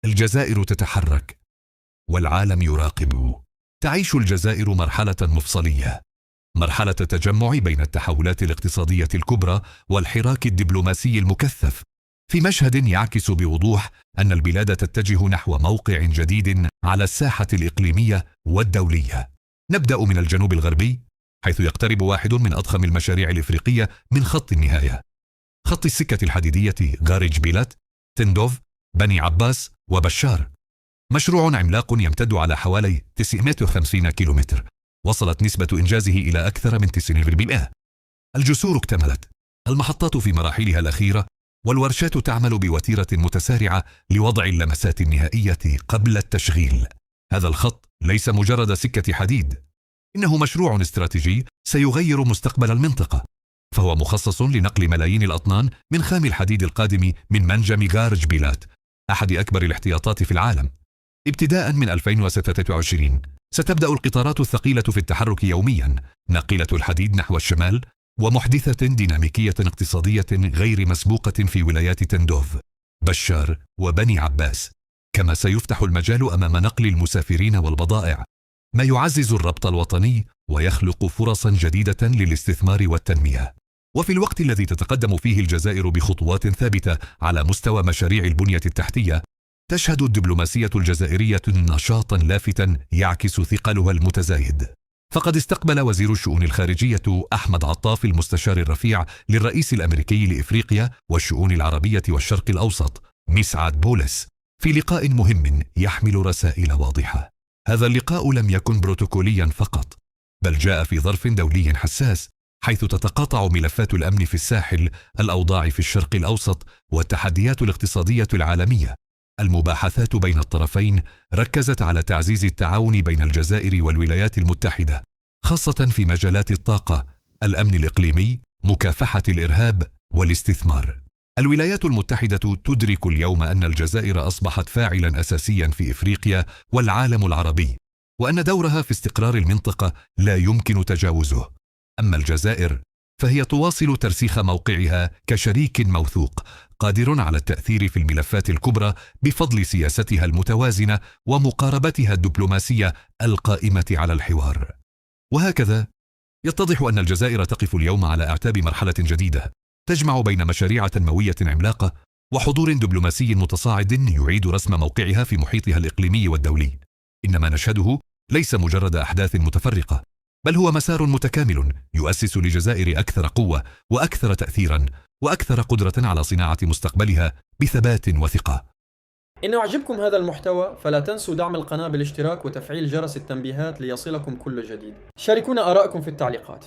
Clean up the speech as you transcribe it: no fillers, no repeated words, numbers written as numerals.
الجزائر تتحرك والعالم يراقب. تعيش الجزائر مرحلة مفصلية، مرحلة تجمع بين التحولات الاقتصادية الكبرى والحراك الدبلوماسي المكثف، في مشهد يعكس بوضوح أن البلاد تتجه نحو موقع جديد على الساحة الإقليمية والدولية. نبدأ من الجنوب الغربي، حيث يقترب واحد من أضخم المشاريع الإفريقية من خط النهاية، خط السكة الحديدية غارج بيلات، تندوف، بني عباس وبشار. مشروع عملاق يمتد على حوالي 950 كيلومتر، وصلت نسبة إنجازه إلى أكثر من 90%. الجسور اكتملت، المحطات في مراحلها الأخيرة، والورشات تعمل بوتيرة متسارعة لوضع اللمسات النهائية قبل التشغيل. هذا الخط ليس مجرد سكة حديد، إنه مشروع استراتيجي سيغير مستقبل المنطقة، فهو مخصص لنقل ملايين الأطنان من خام الحديد القادم من منجم غارج بيلات، أحد أكبر الاحتياطات في العالم. ابتداء من 2026 ستبدأ القطارات الثقيلة في التحرك يوميا، ناقلة الحديد نحو الشمال، ومحدثة ديناميكية اقتصادية غير مسبوقة في ولايات تندوف، بشار وبني عباس. كما سيفتح المجال أمام نقل المسافرين والبضائع، ما يعزز الربط الوطني ويخلق فرصا جديدة للاستثمار والتنمية. وفي الوقت الذي تتقدم فيه الجزائر بخطوات ثابتة على مستوى مشاريع البنية التحتية، تشهد الدبلوماسية الجزائرية نشاطا لافتا يعكس ثقلها المتزايد. فقد استقبل وزير الشؤون الخارجية أحمد عطاف المستشار الرفيع للرئيس الأمريكي لإفريقيا والشؤون العربية والشرق الأوسط مسعد بولس في لقاء مهم يحمل رسائل واضحة. هذا اللقاء لم يكن بروتوكوليا فقط، بل جاء في ظرف دولي حساس، حيث تتقاطع ملفات الأمن في الساحل، الأوضاع في الشرق الأوسط، والتحديات الاقتصادية العالمية. المباحثات بين الطرفين ركزت على تعزيز التعاون بين الجزائر والولايات المتحدة، خاصة في مجالات الطاقة، الأمن الإقليمي، مكافحة الإرهاب والاستثمار. الولايات المتحدة تدرك اليوم أن الجزائر أصبحت فاعلا أساسيا في إفريقيا والعالم العربي، وأن دورها في استقرار المنطقة لا يمكن تجاوزه. أما الجزائر فهي تواصل ترسيخ موقعها كشريك موثوق قادر على التأثير في الملفات الكبرى بفضل سياستها المتوازنة ومقاربتها الدبلوماسية القائمة على الحوار. وهكذا يتضح أن الجزائر تقف اليوم على أعتاب مرحلة جديدة تجمع بين مشاريع تنموية عملاقة وحضور دبلوماسي متصاعد يعيد رسم موقعها في محيطها الإقليمي والدولي. إنما نشهده ليس مجرد أحداث متفرقة، بل هو مسار متكامل يؤسس لجزائر أكثر قوة وأكثر تأثيرا وأكثر قدرة على صناعة مستقبلها بثبات وثقة. إن أعجبكم هذا المحتوى فلا تنسوا دعم القناة بالاشتراك وتفعيل جرس التنبيهات ليصلكم كل جديد. شاركونا آراءكم في التعليقات.